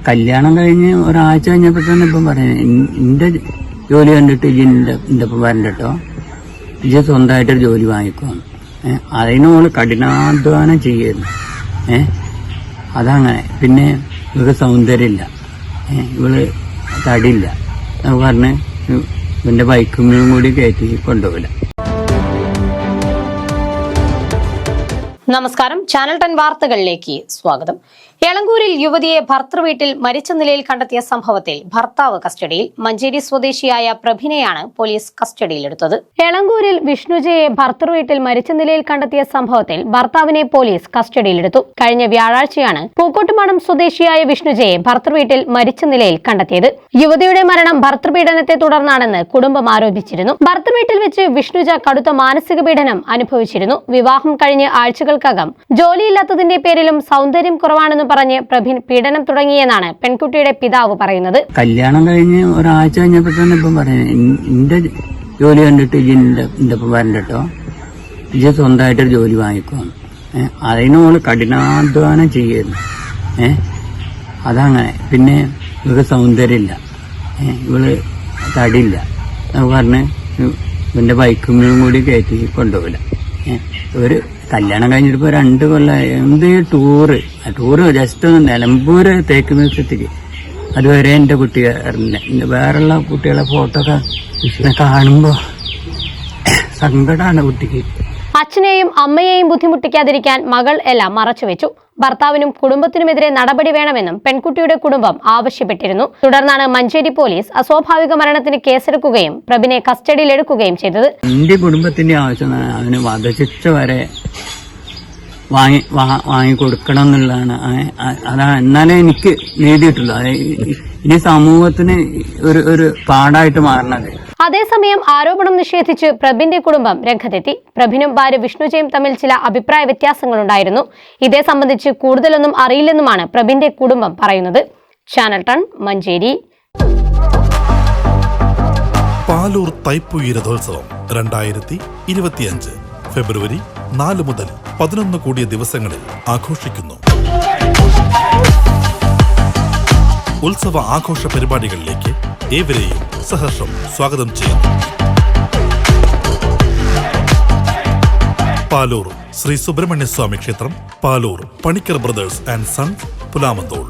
കല്യാണം കഴിഞ്ഞ് ഒരാഴ്ച കഴിഞ്ഞപ്പോൾ തന്നെ ഇപ്പം പറയുന്നത് എന്റെ ജോലി കണ്ടിട്ട് എന്റെ ഇപ്പം വരണ്ടോ, ഇജ് സ്വന്തമായിട്ടൊരു ജോലി വാങ്ങിക്കുവാണ്. അതിനോള് കഠിനാധ്വാനം ചെയ്യുന്നു. അതങ്ങനെ. പിന്നെ ഇവർക്ക് സൗന്ദര്യമില്ല, ഇവള് തടിയില്ല. അത് പറഞ്ഞ് ഇവന്റെ ബൈക്കും കൂടി കയറ്റി കൊണ്ടുപോകില്ല. നമസ്കാരം, ചാനൽ 10 വാർത്തകളിലേക്ക് സ്വാഗതം. എളങ്കൂരിൽ യുവതിയെ ഭർത്തൃവീട്ടിൽ മരിച്ച നിലയിൽ കണ്ടെത്തിയ സംഭവത്തിൽ ഭർത്താവ് കസ്റ്റഡിയിൽ. മഞ്ചേരി സ്വദേശിയായ പ്രഭിനെയാണ് പോലീസ് കസ്റ്റഡിയിലെടുത്തത്. എളങ്കൂരിൽ വിഷ്ണുജയെ ഭർത്തൃവീട്ടിൽ മരിച്ച നിലയിൽ കണ്ടെത്തിയ സംഭവത്തിൽ ഭർത്താവിനെ പോലീസ് കസ്റ്റഡിയിലെടുത്തു. കഴിഞ്ഞ വ്യാഴാഴ്ചയാണ് പൂക്കോട്ടുമണം സ്വദേശിയായ വിഷ്ണുജയെ ഭർത്തൃവീട്ടിൽ മരിച്ച നിലയിൽ കണ്ടെത്തിയത്. യുവതിയുടെ മരണം ഭർത്തൃപീഡനത്തെ തുടർന്നാണെന്ന് കുടുംബം ആരോപിച്ചിരുന്നു. ഭർത്തൃവീട്ടിൽ വെച്ച് വിഷ്ണുജ കടുത്ത മാനസിക പീഡനം അനുഭവിച്ചിരുന്നു. വിവാഹം കഴിഞ്ഞ് ആഴ്ചകൾക്കകം ജോലിയില്ലാത്തതിന്റെ പേരിലും സൗന്ദര്യം കുറവാണെന്ന് പറഞ്ഞ് പ്രഭിൻ പീഡനം തുടങ്ങിയെന്നാണ് പെൺകുട്ടിയുടെ പിതാവ് പറയുന്നത്. കല്യാണം കഴിഞ്ഞ് ഒരാഴ്ച കഴിഞ്ഞപ്പോൾ തന്നെ ഇപ്പം പറയുന്നത് എന്റെ ജോലി കണ്ടിട്ട് എന്റെ ഇപ്പം വരണ്ടോ, ഇജ് സ്വന്തമായിട്ടൊരു ജോലി വാങ്ങിക്കുവാണ്. അതിനോള് കഠിനാധ്വാനം ചെയ്യുന്നു. അതങ്ങനെ. പിന്നെ ഇവർക്ക് സൗന്ദര്യമില്ല, ഇവള് തടിയില്ല. അത് പറഞ്ഞ് ഇവന്റെ ബൈക്കും കൂടി കയറ്റി കൊണ്ടുപോകില്ല. ഒരു കല്യാണം കഴിഞ്ഞിട്ടിപ്പോ 2 കൊല്ലം. എന്ത് ടൂറ് ജസ്റ്റ് ഒന്ന് നിലമ്പൂര് തേക്ക് മ്യൂസിയത്തിക്ക് അതുവരെ എന്റെ കുട്ടി അറിഞ്ഞില്ല. വേറെയുള്ള കുട്ടികളെ ഫോട്ടോ ഒക്കെ കാണുമ്പോ സങ്കടമാണ് കുട്ടിക്ക്. അച്ഛനെയും അമ്മയെയും ബുദ്ധിമുട്ടിക്കാതിരിക്കാൻ മകൾ എല്ലാം മറച്ചുവെച്ചു. ഭർത്താവിനും കുടുംബത്തിനുമെതിരെ നടപടി വേണമെന്നും പെൺകുട്ടിയുടെ കുടുംബം ആവശ്യപ്പെട്ടിരുന്നു. തുടർന്നാണ് മഞ്ചേരി പോലീസ് അസ്വാഭാവിക മരണത്തിന് കേസെടുക്കുകയും പ്രഭിനെ കസ്റ്റഡിയിലെടുക്കുകയും ചെയ്തത്. എന്റെ കുടുംബത്തിന്റെ ആവശ്യം അവന് വധശിക്ഷ വരെ വാങ്ങിക്കൊടുക്കണം എന്നുള്ളതാണ്. അതാണ്. എന്നാലേ എനിക്ക് നേടിയിട്ടുള്ളൂ. ഇനി സമൂഹത്തിന് ഒരു പാടായിട്ട് മാറണത്. അതേസമയം ആരോപണം നിഷേധിച്ച് പ്രഭിന്റെ കുടുംബം രംഗത്തെത്തി. പ്രഭിനും ഭാര്യ വിഷ്ണുജയും തമ്മിൽ ചില അഭിപ്രായ വ്യത്യാസങ്ങളുണ്ടായിരുന്നു. ഇതേ സംബന്ധിച്ച് കൂടുതലൊന്നും അറിയില്ലെന്നുമാണ് പ്രഭിന്റെ കുടുംബം പറയുന്നത്. ചാനൽ 10 മഞ്ചേരി. പാലൂർ തൈപ്പുഴ രഥോത്സവം 2025 ഫെബ്രുവരി 4 മുതൽ 11 കൂടിയ ദിവസങ്ങളിൽ ആഘോഷിക്കുന്നു. ഉത്സവ ആഘോഷ പരിപാടികളിലേക്ക് ഏവരെയും സഹർഷം സ്വാഗതം ചെയ്യുന്നു. പാലൂർ ശ്രീ സുബ്രഹ്മണ്യ സ്വാമി ക്ഷേത്രം, Palur Panicker brothers and sons, Pulamanthole.